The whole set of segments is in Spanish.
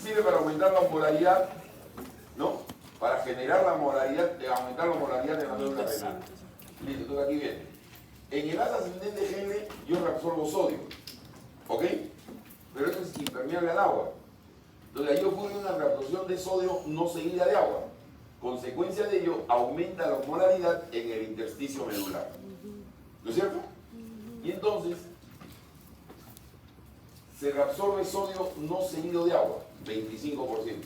sirve para aumentar la osmolaridad, ¿no? Para generar la osmolaridad, aumentar la osmolaridad de la médula renal. Listo, entonces aquí viene. En el asa ascendente de Henle yo reabsorbo sodio, ¿ok? Pero esto es impermeable al agua. Entonces ahí ocurre una reabsorción de sodio no seguida de agua. Consecuencia de ello, aumenta la osmolaridad en el intersticio medular. ¿No es cierto? Y entonces, se reabsorbe sodio no seguido de agua, 25%.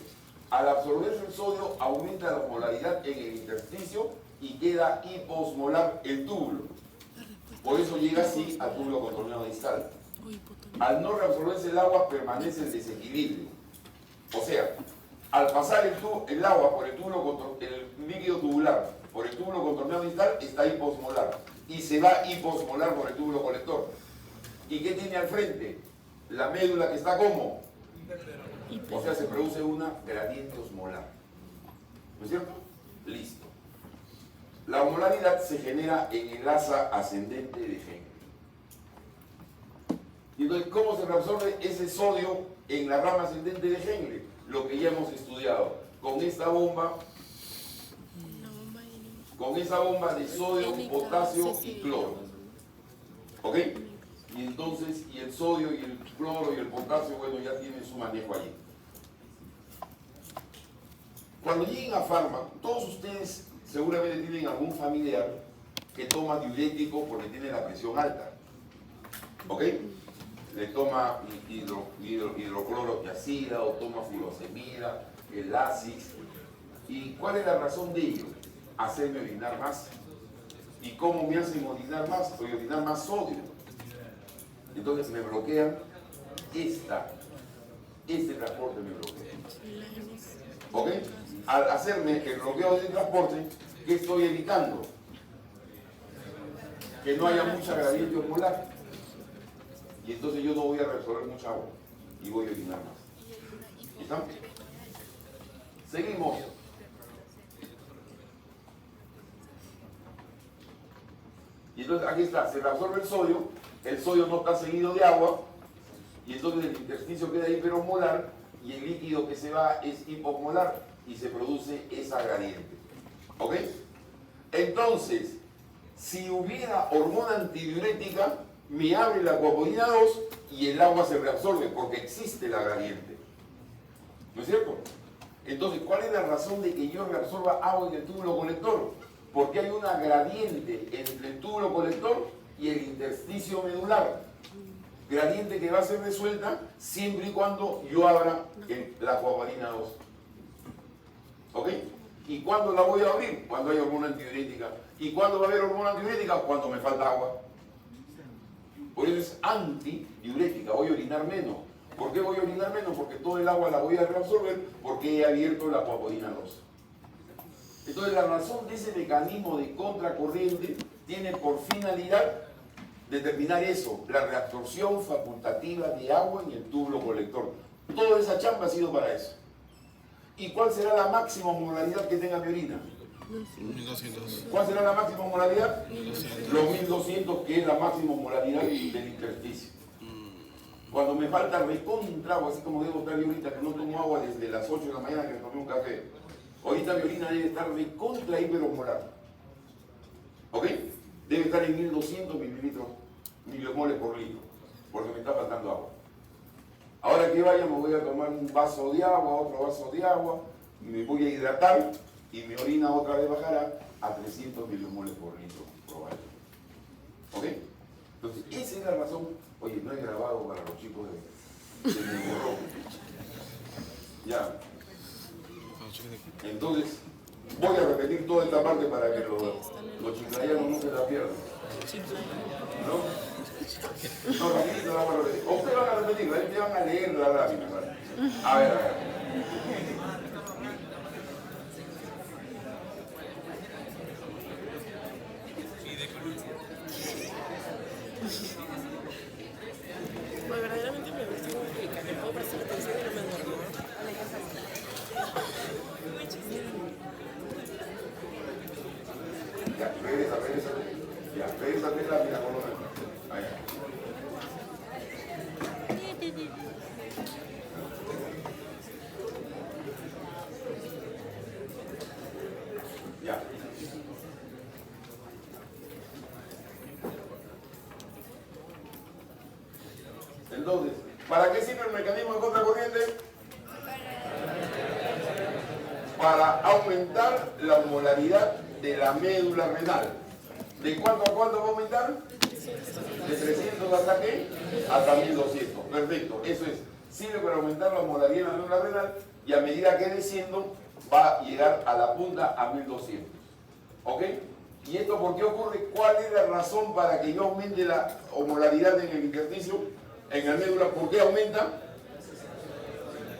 Al absorberse el sodio, aumenta la osmolaridad en el intersticio y queda hiposmolar el túbulo. Por eso llega así al túbulo contorneado distal. Al no reabsorberse el agua, permanece el desequilibrio. O sea, al pasar el agua por el líquido tubular, por el túbulo contorneado distal, está hiposmolar. Y se va hiposmolar por el túbulo colector. ¿Y qué tiene al frente? La médula que está como. O sea, se produce una gradiente osmolar. ¿No es cierto? Listo. La osmolaridad se genera en el asa ascendente de Henle. Y entonces, ¿cómo se reabsorbe ese sodio en la rama ascendente de Henle? Lo que ya hemos estudiado. Con esta bomba. Con esa bomba de sodio, potasio y cloro. ¿Ok? Y entonces, y el sodio y el cloro y el potasio, bueno, ya tienen su manejo allí. Cuando lleguen a Pharma, todos ustedes seguramente tienen algún familiar que toma diurético porque tiene la presión alta. ¿Ok? Le toma hidroclorotiazida o toma furosemida, el Lasix. ¿Y cuál es la razón de ello? Hacerme orinar más. ¿Y cómo me hacen orinar más? Voy a orinar más sodio. Entonces me bloquean este transporte me bloquea. ¿Ok? Al hacerme el bloqueo del transporte, ¿qué estoy evitando? Que no haya mucha gradiente osmolar. Y entonces yo no voy a reabsorber mucha agua y voy a orinar más. ¿Están? Seguimos. Y entonces aquí está, se reabsorbe el sodio no está seguido de agua, y entonces el intersticio queda hiperosmolar y el líquido que se va es hiposmolar y se produce esa gradiente. ¿Ok? Entonces, si hubiera hormona antidiurética, me abre la guapoidina 2 y el agua se reabsorbe porque existe la gradiente. ¿No es cierto? Entonces, ¿cuál es la razón de que yo reabsorba agua en el túbulo colector? Porque hay una gradiente entre el túbulo colector y el intersticio medular. Gradiente que va a ser resuelta siempre y cuando yo abra la guapoidina 2. ¿Ok? ¿Y cuándo la voy a abrir? Cuando hay hormona antidiurética. ¿Y cuándo va a haber hormona antidiurética? Cuando me falta agua. Por eso es antidiurética, voy a orinar menos. ¿Por qué voy a orinar menos? Porque todo el agua la voy a reabsorber porque he abierto la guapoidina 2. Entonces la razón de ese mecanismo de contracorriente tiene por finalidad determinar eso, la reabsorción facultativa de agua en el túbulo colector. Toda esa chamba ha sido para eso. ¿Y cuál será la máxima osmolaridad que tenga mi orina? 1200. ¿Cuál será la máxima osmolaridad? 1200. Los 1200, que es la máxima osmolaridad del intersticio. Cuando me falta recontra agua, así como debo estar yo ahorita, que no tomo agua desde las 8 de la mañana que tomé un café, ahorita mi orina debe estar recontra hiperosmolar. ¿Ok? Debe estar en 1200 milimoles por litro, porque me está faltando agua. Ahora que vaya me voy a tomar un vaso de agua, otro vaso de agua, y me voy a hidratar, y mi orina otra vez bajará a 300 milimoles por litro, probablemente. ¿Ok? Entonces, esa es la razón. Oye, no he grabado para los chicos de Neurorock. Ya. Entonces, voy a repetir toda esta parte para que los chiclayanos no se la pierdan. ¿No? No, rapidito la voy a repetir. O ustedes van a repetirla, ustedes van a leer la lámina. ¿Vale? A ver, a ver. Pues verdaderamente me gusta explicar, le puedo prestar atención y no me duermo. Ya, regresa. Ya, regresa la lámina con los demás. Ahí. ¿Para qué sirve el mecanismo de contracorriente? Para aumentar la osmolaridad de la médula renal. ¿De cuánto a cuánto va a aumentar? De 300 hasta qué? Hasta 1200. Perfecto, eso es. Sirve para aumentar la osmolaridad de la médula renal y a medida que desciendo va a llegar a la punta a 1200. ¿Ok? ¿Y esto por qué ocurre? ¿Cuál es la razón para que yo aumente la osmolaridad en el intersticio, en la médula? ¿Por qué aumenta?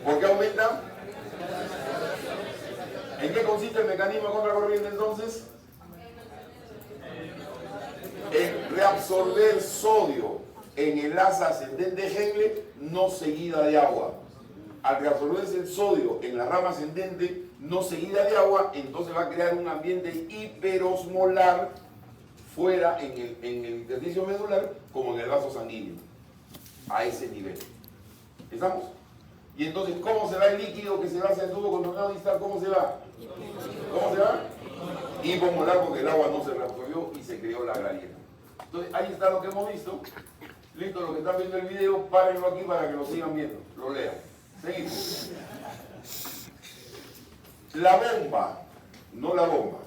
¿Por qué aumenta? ¿En qué consiste el mecanismo de contracorriente entonces? En reabsorber sodio en el asa ascendente de Henle no seguida de agua. Al reabsorberse el sodio en la rama ascendente no seguida de agua, entonces va a crear un ambiente hiperosmolar fuera en el intersticio medular como en el vaso sanguíneo, a ese nivel. ¿Estamos? Y entonces, ¿cómo se va el líquido que se va hacia el tubo contornado distal? ¿Cómo se va? ¿Cómo se va? Hipomolar, porque el agua no se reabsorbió y se creó la gradiente. Entonces, ahí está lo que hemos visto. Listo, los que están viendo el video, párenlo aquí para que lo sigan viendo, lo lean. Seguimos. La bomba, no la bomba,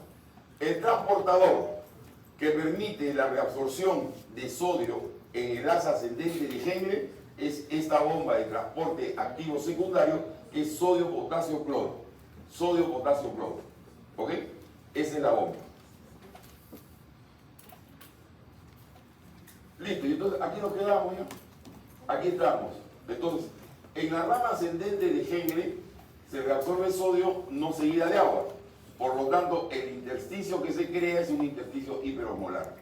el transportador que permite la reabsorción de sodio en el asa ascendente de Henle es esta bomba de transporte activo secundario que es sodio, potasio, cloro. Sodio, potasio, cloro. ¿Ok? Esa es la bomba. Listo, y entonces aquí nos quedamos ya. Aquí estamos. Entonces, en la rama ascendente de Henle se reabsorbe sodio no seguida de agua. Por lo tanto, el intersticio que se crea es un intersticio hiperosmolar.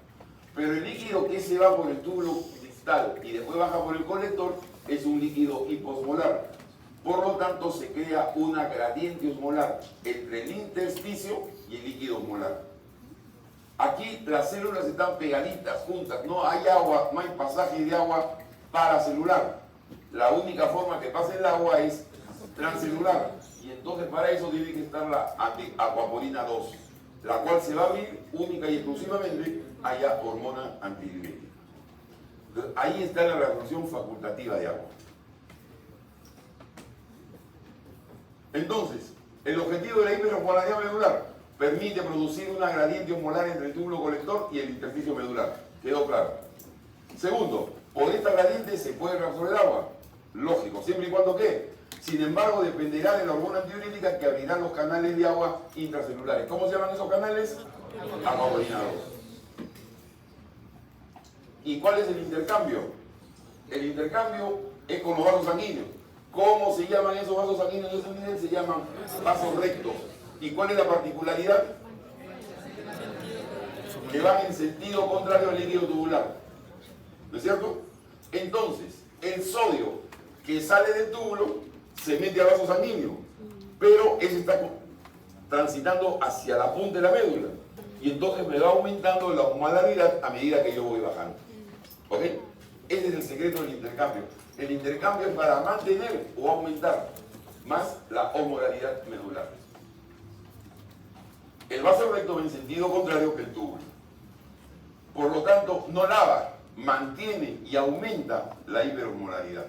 Pero el líquido que se va por el túbulo distal y después baja por el colector es un líquido hiposmolar. Por lo tanto, se crea una gradiente osmolar entre el intersticio y el líquido osmolar. Aquí las células están pegaditas, juntas, no hay agua, no hay pasaje de agua paracelular. La única forma que pase el agua es transcelular. Y entonces para eso tiene que estar la aquaporina 2, la cual se va a abrir única y exclusivamente haya hormona antidiurética. Ahí está la reabsorción facultativa de agua. Entonces, el objetivo de la hiperosmolaridad medular permite producir una gradiente osmolar entre el túbulo colector y el intersticio medular. ¿Quedó claro? Segundo, por esta gradiente se puede reabsorber agua. Lógico, siempre y cuando ¿qué? Sin embargo, dependerá de la hormona antidiurética que abrirá los canales de agua intracelulares. ¿Cómo se llaman esos canales? Aquaporina 2. ¿Y cuál es el intercambio? El intercambio es con los vasos sanguíneos. ¿Cómo se llaman esos vasos sanguíneos de ese nivel? Se llaman vasos rectos. ¿Y cuál es la particularidad? Que van en sentido contrario al líquido tubular. ¿No es cierto? Entonces, el sodio que sale del túbulo se mete al vaso sanguíneo, pero ese está transitando hacia la punta de la médula. Y entonces me va aumentando la osmolaridad a medida que yo voy bajando. ¿Ok? Ese es el secreto del intercambio. El intercambio es para mantener o aumentar más la osmolaridad medular. El vaso recto va en sentido contrario que el túbulo. Por lo tanto, no lava, mantiene y aumenta la hiperosmolaridad.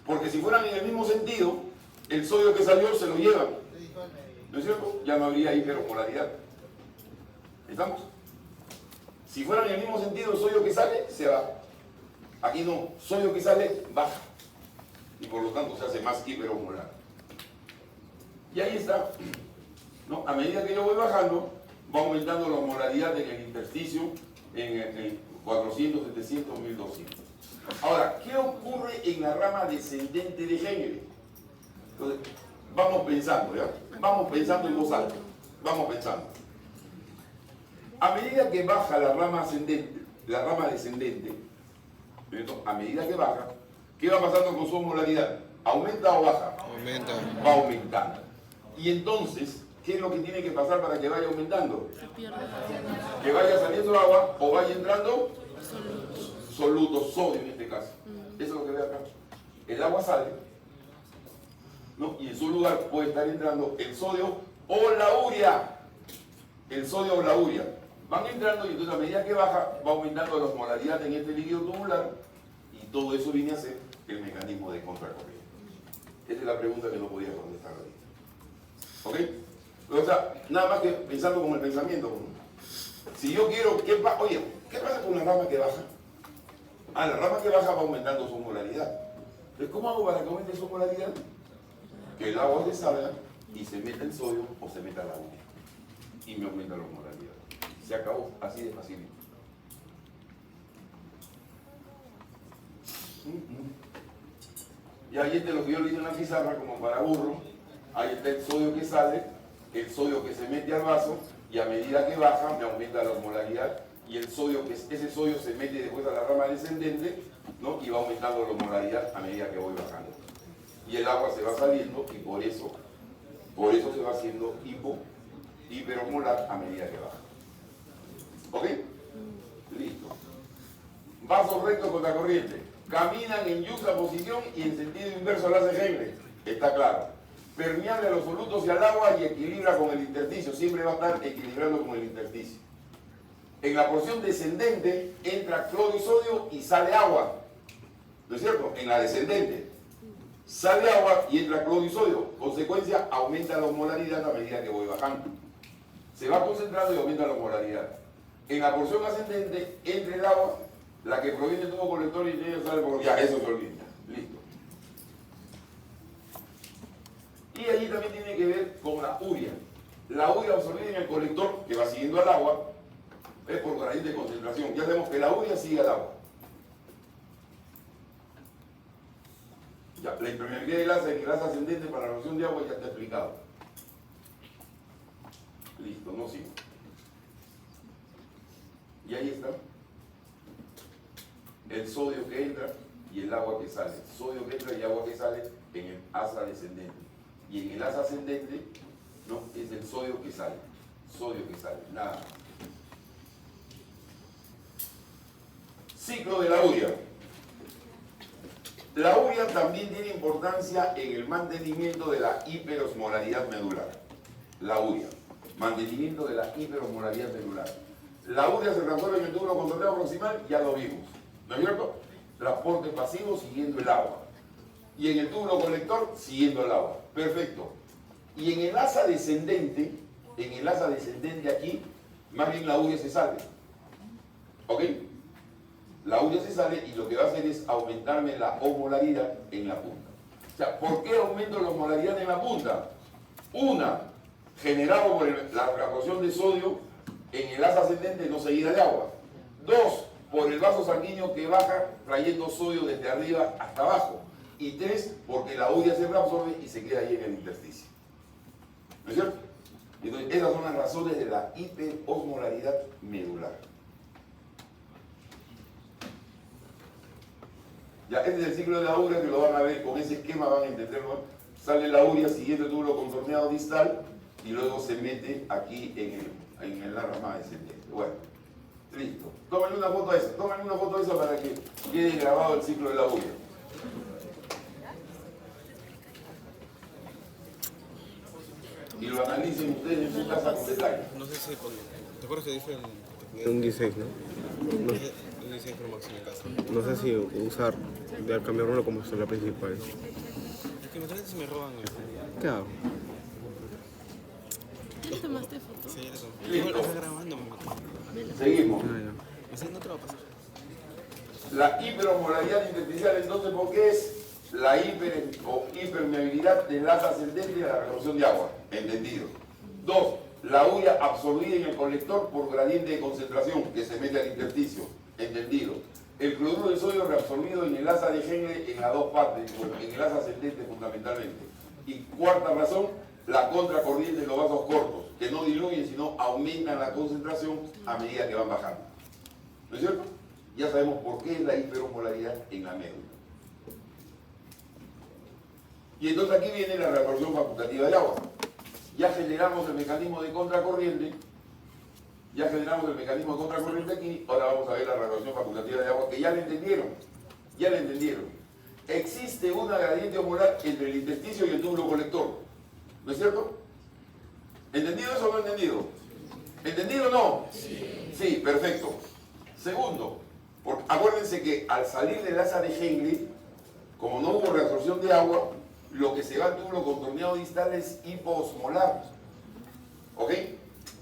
Porque si fueran en el mismo sentido, el sodio que salió se lo lleva. ¿No es cierto? Ya no habría hiperosmolaridad. ¿Estamos? Si fueran en el mismo sentido, el sodio que sale, se va. Aquí no, sodio que sale, baja. Y por lo tanto se hace más hiperosmolar. Y ahí está. ¿No? A medida que yo voy bajando, va aumentando la osmolaridad en el intersticio en 400, 700, 1200. Ahora, ¿qué ocurre en la rama descendente de Henle? Entonces, vamos pensando, ¿ya? Vamos pensando en voz alta. Vamos pensando. A medida que baja la rama ascendente, la rama descendente, a medida que baja, ¿qué va pasando con su osmolaridad? ¿Aumenta o baja? Aumenta. Va aumentando. Y entonces, ¿qué es lo que tiene que pasar para que vaya aumentando? Que vaya saliendo agua o vaya entrando soluto, sodio en este caso. Eso es lo que ve acá. El agua sale, ¿no? Y en su lugar puede estar entrando el sodio o la urea. El sodio o la urea. Van entrando y entonces a medida que baja va aumentando la osmolaridad en este líquido tubular y todo eso viene a ser el mecanismo de contracorriente? Esa es la pregunta que no podía contestar ahorita. ¿Ok? O sea, nada más que pensando con el pensamiento. Si yo quiero, ¿qué pasa con la rama que baja? Ah, la rama que baja va aumentando su molaridad. Entonces, ¿cómo hago para que aumente su molaridad? Que el agua se salga y se meta el sodio o se meta la uña. Y me aumenta la molaridad. Se acabó, así de fácil. Y ahí está lo que yo le hice en la pizarra como para burro. Ahí está el sodio que sale, el sodio que se mete al vaso, y a medida que baja me aumenta la osmolaridad, y el sodio, ese sodio se mete después a la rama descendente, ¿no? Y va aumentando la osmolaridad a medida que voy bajando. Y el agua se va saliendo y por eso se va haciendo hiperosmolar a medida que baja. ¿Ok? Listo. Vasos rectos contra corriente. Caminan en yuxtaposición y en sentido inverso al haz de Henle. Está claro. Permeable a los solutos y al agua y equilibra con el intersticio. Siempre va a estar equilibrando con el intersticio. En la porción descendente entra cloro y sodio y sale agua. ¿No es cierto? En la descendente sale agua y entra cloro y sodio. Consecuencia, aumenta la osmolaridad a medida que voy bajando. Se va concentrando y aumenta la osmolaridad. En la porción ascendente entra el agua, la que proviene del tubo colector y sale por... Ya, eso se olvida. Listo. Y allí también tiene que ver con la urea. La urea absorbida en el colector, que va siguiendo al agua, es por gradiente de concentración. Ya sabemos que la urea sigue al agua. Ya, la impermeabilidad del asa en el asa ascendente para la erosión de agua ya está explicado. Listo, no sigo. Y ahí está. El sodio que entra y el agua que sale. Sodio que entra y agua que sale en el asa descendente. Y en el asa ascendente, ¿no? Es el sodio que sale. Sodio que sale, nada más. Ciclo de la urea. La urea también tiene importancia en el mantenimiento de la hiperosmolaridad medular. La urea. Mantenimiento de la hiperosmolaridad medular. La urea se transforma en el túbulo controlado proximal, ya lo vimos. ¿No es cierto? Transporte pasivo siguiendo el agua. Y en el túbulo colector siguiendo el agua. Perfecto. Y en el asa descendente aquí, más bien la urea se sale. ¿Ok? La urea se sale y lo que va a hacer es aumentarme la osmolaridad en la punta. O sea, ¿por qué aumento la osmolaridad en la punta? Una, generado por la porción de sodio en el asa ascendente no seguida de agua. Dos, por el vaso sanguíneo que baja trayendo sodio desde arriba hasta abajo. Y tres, porque la urea se reabsorbe y se queda ahí en el intersticio. ¿No es cierto? Entonces, esas son las razones de la hiperosmolaridad medular. Ya, este es el ciclo de la urea que lo van a ver, con ese esquema van a entenderlo. Sale la urea siguiendo el túbulo contorneado distal y luego se mete aquí en la rama descendente. Bueno, listo. Tómenle una foto a eso, para que quede grabado el ciclo de la urea. Y lo analicen ustedes en su casa con detalle. No sé si... ¿Te acuerdas que dije un 16, no? No sé, un 16 Pro Max en mi casa. No sé si usar, de cambiármelo como celular principal. Es que me traen si me roban el... ¿Qué hago? ¿Ya le tomaste foto? Sí, ya le tomé. Igual lo está grabando. Seguimos. O sea, no te va a pasar. La hiperosmolaridad intersticial, entonces, ¿por qué es la hipermeabilidad del asa ascendente de la resorción de agua? Entendido. Dos, la urea absorbida en el colector por gradiente de concentración que se mete al intersticio. Entendido. El cloruro de sodio reabsorbido en el asa de Henle en las dos partes, en el asa ascendente fundamentalmente. Y cuarta razón, la contracorriente de los vasos cortos, que no diluyen, sino aumentan la concentración a medida que van bajando. ¿No es cierto? Ya sabemos por qué es la hiperosmolaridad en la médula. Y entonces aquí viene la reabsorción facultativa de agua. Ya generamos el mecanismo de contracorriente. Aquí. Ahora vamos a ver la reabsorción facultativa de agua, que ya le entendieron. Existe una gradiente osmolar entre el intersticio y el túbulo colector. ¿No es cierto? ¿Entendido eso o no entendido? ¿Entendido o no? Sí, perfecto. Segundo, acuérdense que al salir del asa de Henle, Como no hubo reabsorción de agua, lo que se va al túbulo contorneado distal es hiposmolar. ¿Ok?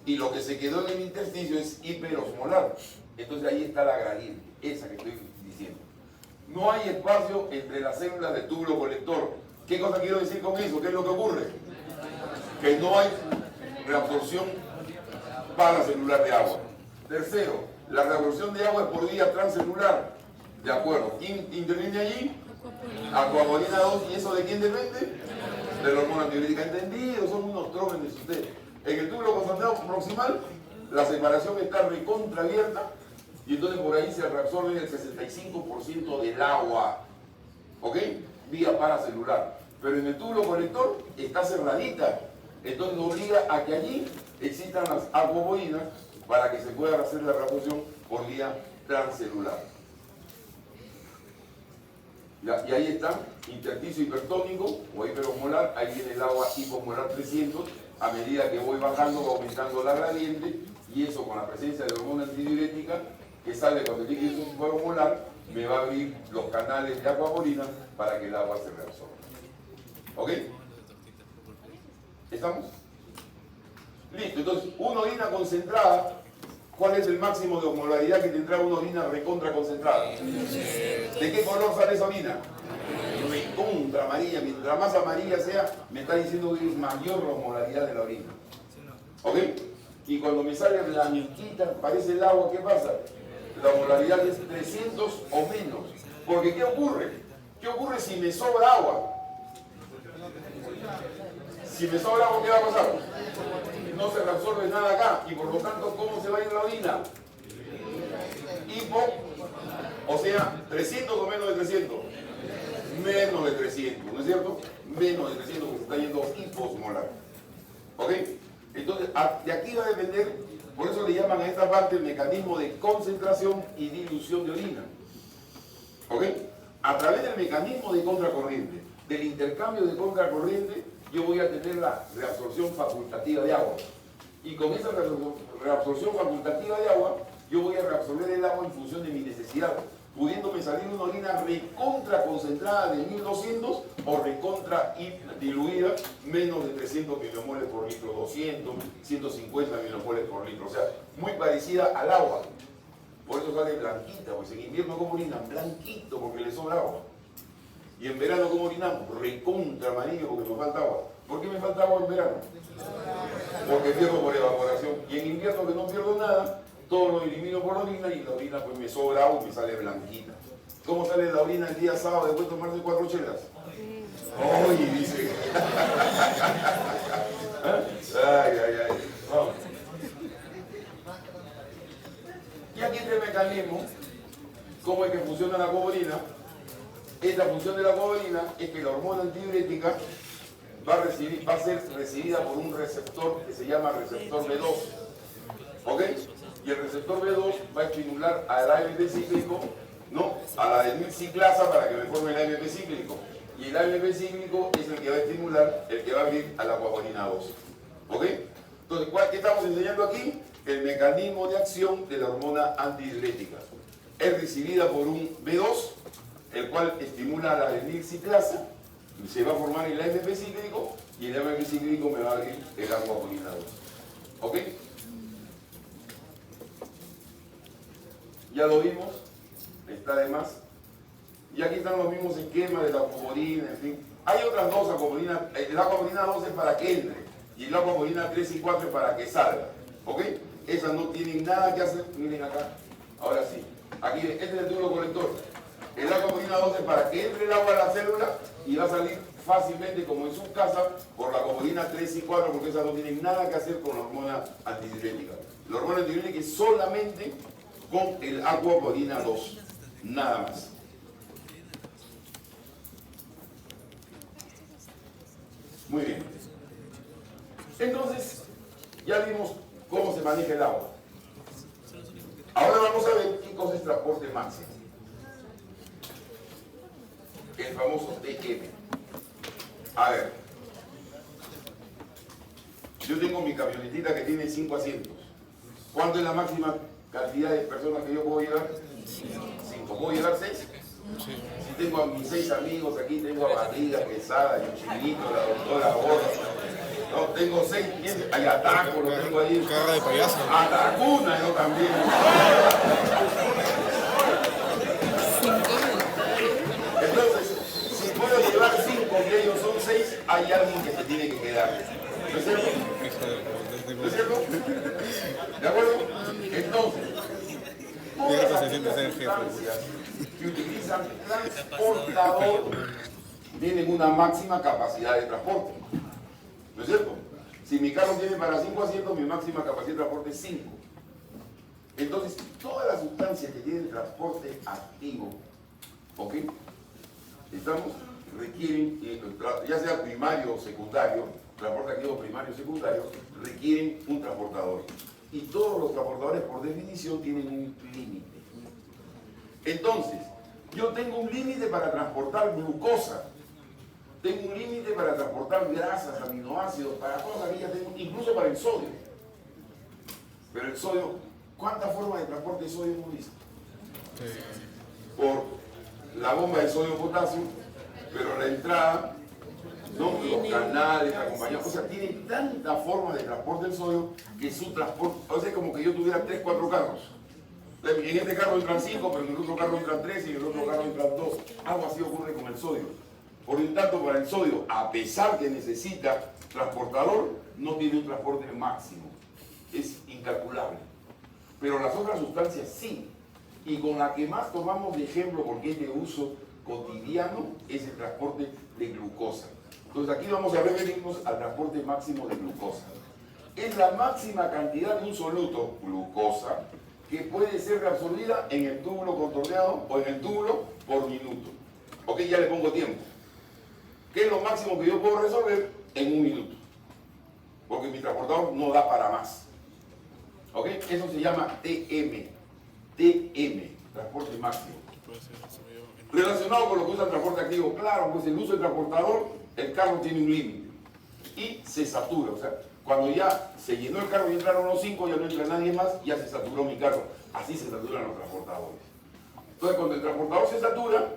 Y lo que se quedó en el intersticio es hiperosmolar. Entonces ahí está la gradiente, esa que estoy diciendo. No hay espacio entre las células del túbulo colector. ¿Qué cosa quiero decir con eso? ¿Qué es lo que ocurre? Que no hay reabsorción paracelular de agua. Tercero, la reabsorción de agua es por vía transcelular. ¿De acuerdo? ¿Quién interviene allí? Acuapolina 2. ¿Y eso de quién depende? De la hormona antidiurética. ¿Entendido? Son unos trómenes ustedes. En el túbulo contorneado proximal, la separación está recontraabierta y entonces por ahí se reabsorbe el 65% del agua. ¿Ok? Vía paracelular. Pero en el túbulo colector está cerradita. Entonces obliga a que allí existan las acuapolinas para que se pueda hacer la reabsorción por vía transcelular. Y ahí está, intersticio hipertónico o hiperosmolar, ahí viene el agua hiposmolar 300, a medida que voy bajando va aumentando la gradiente, y eso con la presencia de hormona antidiurética, que sale cuando el líquido es hiperosmolar, me va a abrir los canales de acuapolina para que el agua se reabsorba. ¿Ok? ¿Estamos? Listo, entonces una orina concentrada, ¿cuál es el máximo de osmolaridad que tendrá una orina recontra concentrada? ¿De qué color sale esa orina? Recontra amarilla. Mientras más amarilla sea, me está diciendo que es mayor la osmolaridad de la orina. ¿Ok? Y cuando me sale blanquita, parece el agua, ¿qué pasa? La osmolaridad es 300 o menos. Porque ¿qué ocurre? ¿Qué ocurre si me sobra agua? Si me sobra agua, ¿qué va a pasar? No se reabsorbe nada acá y por lo tanto, ¿cómo se va a ir la orina? Hipo, o sea, 300 o menos de 300. Menos de 300, ¿no es cierto? Menos de 300 porque se está yendo hiposmolar. ¿Ok? Entonces, de aquí va a depender, por eso le llaman a esta parte el mecanismo de concentración y dilución de orina. ¿Ok? A través del mecanismo de contracorriente, del intercambio de contracorriente, yo voy a tener la reabsorción facultativa de agua. Y con esa reabsorción facultativa de agua, yo voy a reabsorber el agua en función de mi necesidad, pudiéndome salir una orina recontra concentrada de 1200 o recontra diluida menos de 300 milimoles por litro, 200, 150 milimoles por litro, o sea, muy parecida al agua. Por eso sale blanquita, pues en invierno como orinan, blanquito porque le sobra agua. Y en verano como orinamos, recontra amarillo porque nos falta agua. ¿Por qué me falta agua en verano? Porque pierdo por evaporación. Y en invierno que no pierdo nada, todo lo elimino por la orina y la orina pues me sobra agua y me sale blanquita. ¿Cómo sale la orina el día sábado después de tomarse 4 chelas? ¡Ay! Dice. Ay, ay, ay. Vamos. Y aquí este mecanismo, cómo es que funciona la cobolina. Esta función de la cobolina es que la hormona antidiurética va a ser recibida por un receptor que se llama receptor B2. ¿Ok? Y el receptor B2 va a estimular al AMP cíclico, ¿no? A la desmilciclasa para que me forme el AMP cíclico. Y el AMP cíclico es el que va a estimular, el que va a abrir a la acuapolina 2. ¿Ok? Entonces, ¿qué estamos enseñando aquí? El mecanismo de acción de la hormona antidiurética. Es recibida por un B2, el cual estimula a la desmilciclasa, se va a formar el AMP cíclico y el AMP cíclico me va a abrir el acuapolina 2. ¿Ok? Ya lo vimos, está de más. Y aquí están los mismos esquemas de la acuapolina, en fin. Hay otras dos acuapolinas, la acuapolina 2 es para que entre y la acuapolina 3 y 4 es para que salga. ¿Ok? Esas no tienen nada que hacer, miren acá. Ahora sí, aquí este es el túbulo colector. El acuapolina 2 es para que entre el agua a la célula y va a salir fácilmente como en su casa por la acuapolina 3 y 4 porque esas no tienen nada que hacer con la hormona antidiurética. La hormona antidiurética es solamente con el acuapolina 2, nada más. Muy bien. Entonces, ya vimos cómo se maneja el agua. Ahora vamos a ver qué cosa es transporte máximo. El famoso TM. A ver. Yo tengo mi camionetita que tiene 5 asientos. ¿Cuánto es la máxima cantidad de personas que yo puedo llevar? 5. ¿Puedo llevar 6? Sí. Si tengo a mis 6 amigos aquí, tengo a Barriga, Quesada, y Chinito, la doctora Borja. No, tengo 6, hay Ataco, lo tengo ahí. Cara de payaso. Atacuna, yo también. Entonces, si puedo llevar 5 y ellos son 6, hay alguien que se tiene que quedar. ¿No es cierto? ¿No es cierto? ¿De acuerdo? Entonces, todas las sustancias que utilizan transportador tienen una máxima capacidad de transporte. ¿No es cierto? Si mi carro tiene para 5 asientos, mi máxima capacidad de transporte es 5. Entonces, todas las sustancias que tienen transporte activo, ¿ok? Estamos, requieren, ya sea primario o secundario, transporte activo primario o secundario, requieren un transportador. Y todos los transportadores, por definición, tienen un límite. Entonces, yo tengo un límite para transportar glucosa. Tengo un límite para transportar grasas, aminoácidos, para cosas que ya tengo, incluso para el sodio. Pero el sodio, ¿cuántas formas de transporte de sodio hemos visto? Por la bomba de sodio-potasio, pero la entrada, ¿no? Los canales, la compañía, o sea, tiene tantas formas de transporte del sodio que su transporte, o sea, es como que yo tuviera 3, 4 carros. En este carro entran 5, pero en el otro carro entran 3 y en el otro carro entran 2. Algo así ocurre con el sodio. Por lo tanto, para el sodio, a pesar que necesita transportador, no tiene un transporte máximo. Es incalculable. Pero las otras sustancias sí. Y con la que más tomamos de ejemplo, porque es de uso cotidiano, es el transporte de glucosa. Entonces aquí vamos a referirnos al transporte máximo de glucosa. Es la máxima cantidad de un soluto, glucosa, que puede ser reabsorbida en el túbulo contorneado o en el túbulo por minuto. Ok, ya le pongo tiempo. ¿Qué es lo máximo que yo puedo resolver? En 1 minuto. Porque mi transportador no da para más. ¿Ok? Eso se llama TM. TM, transporte máximo. Relacionado con lo que usa el transporte activo, claro, pues el uso del transportador, el carro tiene un límite. Y se satura, o sea, cuando ya se llenó el carro y entraron los 5, ya no entra nadie más, ya se saturó mi carro. Así se saturan los transportadores. Entonces, cuando el transportador se satura,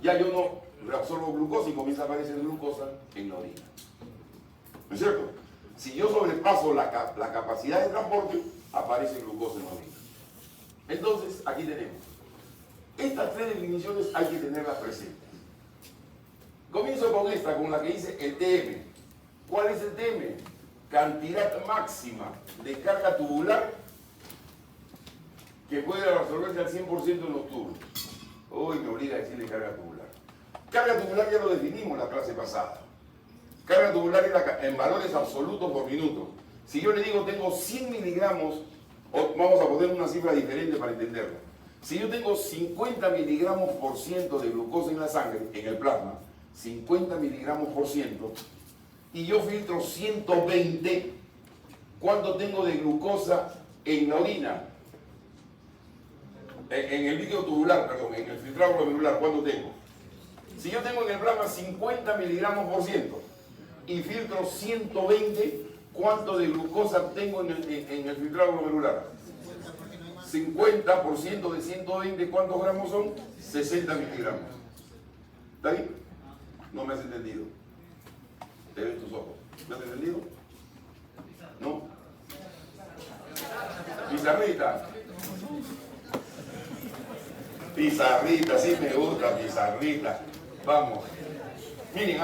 ya yo no reabsorbo glucosa y comienza a aparecer glucosa en la orina. ¿No es cierto? Si yo sobrepaso la capacidad de transporte, aparece glucosa en la orina. Entonces, aquí tenemos. Estas 3 definiciones hay que tenerlas presentes. Comienzo con esta, con la que dice el TM. ¿Cuál es el TM? Cantidad máxima de carga tubular que puede absorberse al 100% en los tubos. Hoy me obliga a decirle carga tubular. Carga tubular ya lo definimos la clase pasada. Carga tubular es en valores absolutos por minuto. Si yo le digo tengo 100 miligramos, vamos a poner una cifra diferente para entenderlo. Si yo tengo 50 miligramos por ciento de glucosa en la sangre, en el plasma, 50 miligramos por ciento, y yo filtro 120, ¿cuánto tengo de glucosa en la orina? En el líquido tubular, perdón, en el filtrado glomerular, ¿cuánto tengo? Si yo tengo en el plasma 50 miligramos por ciento y filtro 120, ¿cuánto de glucosa tengo en el filtrado glomerular? 50% de 120, ¿cuántos gramos son? 60 miligramos. ¿Está bien? No me has entendido. Te ven tus ojos. ¿Me has entendido? ¿No? Pizarrita. Pizarrita, sí me gusta pizarrita. Vamos. Miren,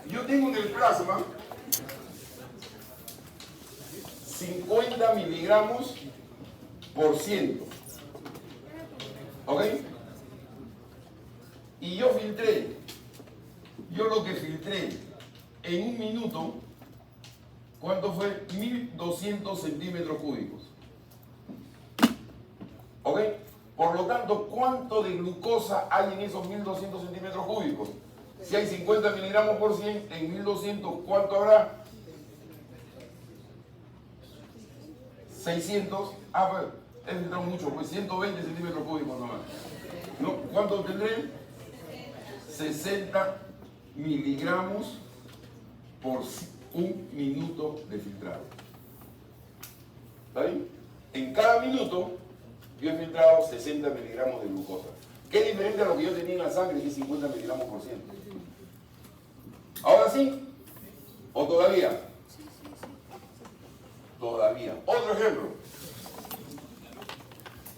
yo tengo en el plasma 50 miligramos por ciento. ¿Ok? Y yo filtré. Yo lo que filtré en 1 minuto, ¿cuánto fue? 1200 centímetros cúbicos. ¿Ok? Por lo tanto, ¿cuánto de glucosa hay en esos 1200 centímetros cúbicos? Si hay 50 miligramos por 100, en 1200, ¿cuánto habrá? 600. Pues, he filtrado mucho, pues 120 centímetros cúbicos nomás. ¿No? ¿Cuánto tendré? 60 miligramos por 1 minuto de filtrado. ¿Está bien? En cada minuto yo he filtrado 60 miligramos de glucosa. que es diferente a lo que yo tenía en la sangre, que es 50 miligramos por ciento. ¿Ahora sí? ¿O todavía? Todavía. Otro ejemplo.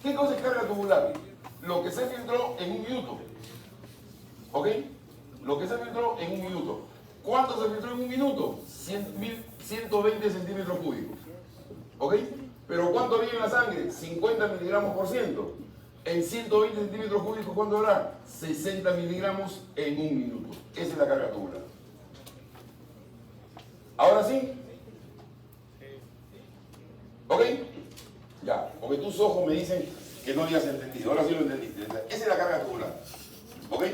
¿Qué cosa es carga tubular? Lo que se filtró en un minuto. ¿Ok? Lo que se filtró en un minuto. ¿Cuánto se filtró en un minuto? 120 centímetros cúbicos. ¿Ok? Pero ¿cuánto había en la sangre? 50 miligramos por ciento. En 120 centímetros cúbicos, ¿cuánto habrá? 60 miligramos en un minuto. Esa es la carga tubular. ¿Ahora sí? ¿Ok? Ya, porque tus ojos me dicen que no habías entendido. Ahora sí lo entendiste. Esa es la carga tubular. ¿Ok?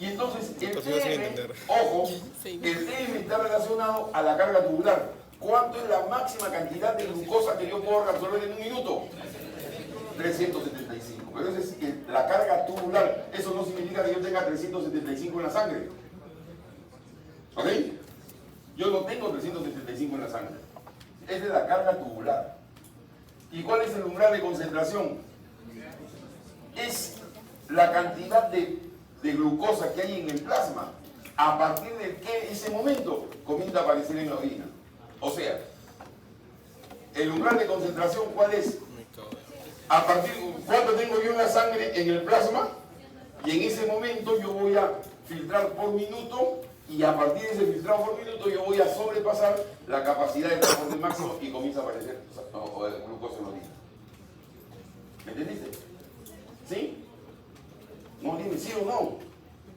Y entonces el TM, ojo, el TM está relacionado a la carga tubular. ¿Cuánto es la máxima cantidad de glucosa que yo puedo reabsorber en un minuto? 375. Pero esa es la carga tubular. Eso no significa que yo tenga 375 en la sangre. ¿Ok? Yo no tengo 375 en la sangre. Esa es la carga tubular. ¿Y cuál es el umbral de concentración? Es la cantidad de glucosa que hay en el plasma, a partir de que ese momento comienza a aparecer en la orina. O sea, el umbral de concentración, ¿cuál es? A partir de cuánto tengo yo en la sangre, en el plasma, y en ese momento yo voy a filtrar por minuto, y a partir de ese filtrado por minuto yo voy a sobrepasar la capacidad de transporte máximo y comienza a aparecer glucosa en la orina. ¿Me entendiste? ¿Sí? No, dime sí o no.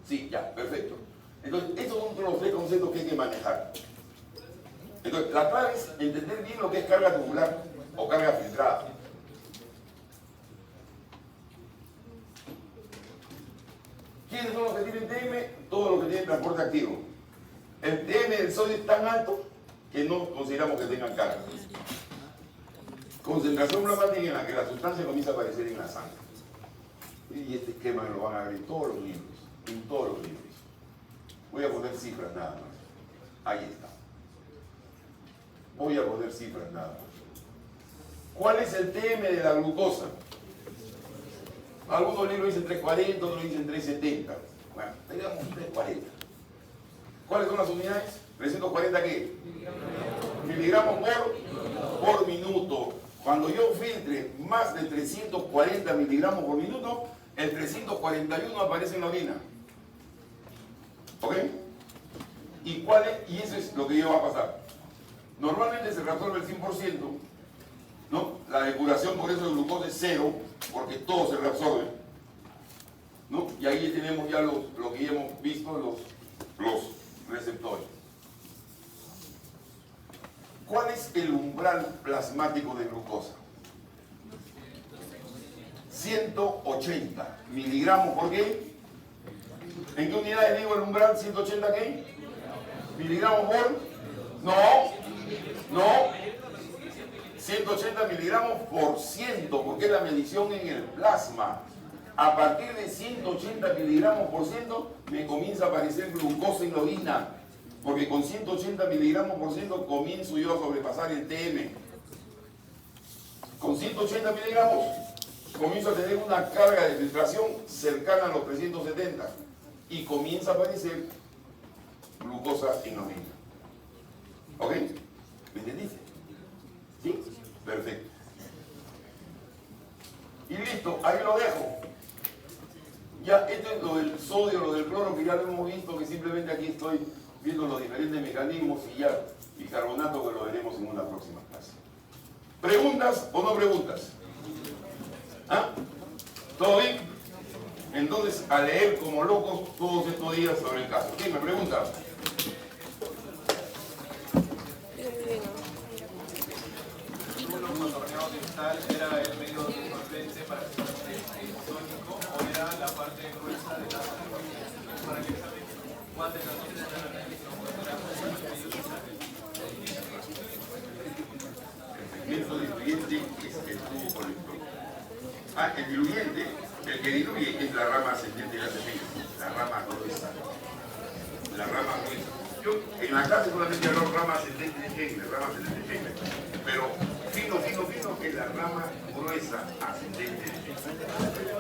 Sí, ya, perfecto. Entonces, estos son los tres conceptos que hay que manejar. Entonces, la clave es entender bien lo que es carga tubular o carga filtrada. ¿Quiénes son los que tienen TM? Todos los que tienen transporte activo. El TM del sodio es tan alto que no consideramos que tengan carga. Concentración plasmática en la que la sustancia comienza a aparecer en la sangre. Y este esquema lo van a ver en todos los libros. En todos los libros. Voy a poner cifras nada más. Ahí está. Voy a poner cifras nada más. ¿Cuál es el TM de la glucosa? Algunos libros dicen 340, otros dicen 370. Bueno, digamos 340. ¿Cuáles son las unidades? 340 ¿qué? Miligramos por minuto. Cuando yo filtre más de 340 miligramos por minuto, el 341 aparece en la orina. ¿Ok? ¿Y y eso es lo que ya va a pasar? Normalmente se reabsorbe el 100%, ¿no? La depuración por eso de glucosa es cero, porque todo se reabsorbe, ¿no? Y ahí tenemos ya lo que ya hemos visto, los receptores. ¿Cuál es el umbral plasmático de glucosa? 180 miligramos por qué? ¿En qué unidades digo el umbral? 180 qué? ¿Miligramos por? No. 180 miligramos por ciento, porque es la medición en el plasma. A partir de 180 miligramos por ciento me comienza a aparecer glucosa en la orina, porque con 180 miligramos por ciento comienzo yo a sobrepasar el TM. Con 180 miligramos comienzo a tener una carga de filtración cercana a los 370 y comienza a aparecer glucosa en la orina. ¿Ok? ¿Me entendiste? ¿Sí? Perfecto. Y listo, ahí lo dejo. Ya, esto es lo del sodio, lo del cloro, que ya lo hemos visto, que simplemente aquí estoy viendo los diferentes mecanismos y ya bicarbonato, que lo veremos en una próxima clase. ¿Preguntas o no preguntas? ¿Ah? ¿Todo bien? Entonces, a leer como locos todos estos días sobre el caso. ¿Quién me pregunta? ¿Era el medio disolvente para que el tónico o era la parte gruesa de la para que saben cuántas de las dos eran la reacción? El diluyente es el tubo colector. El diluyente, el que diluye es la rama ascendente de la semilla, la rama gruesa. La rama gruesa. Yo en la clase solamente hablo rama ascendente de Henle, pero fino es la rama gruesa ascendente de Henle.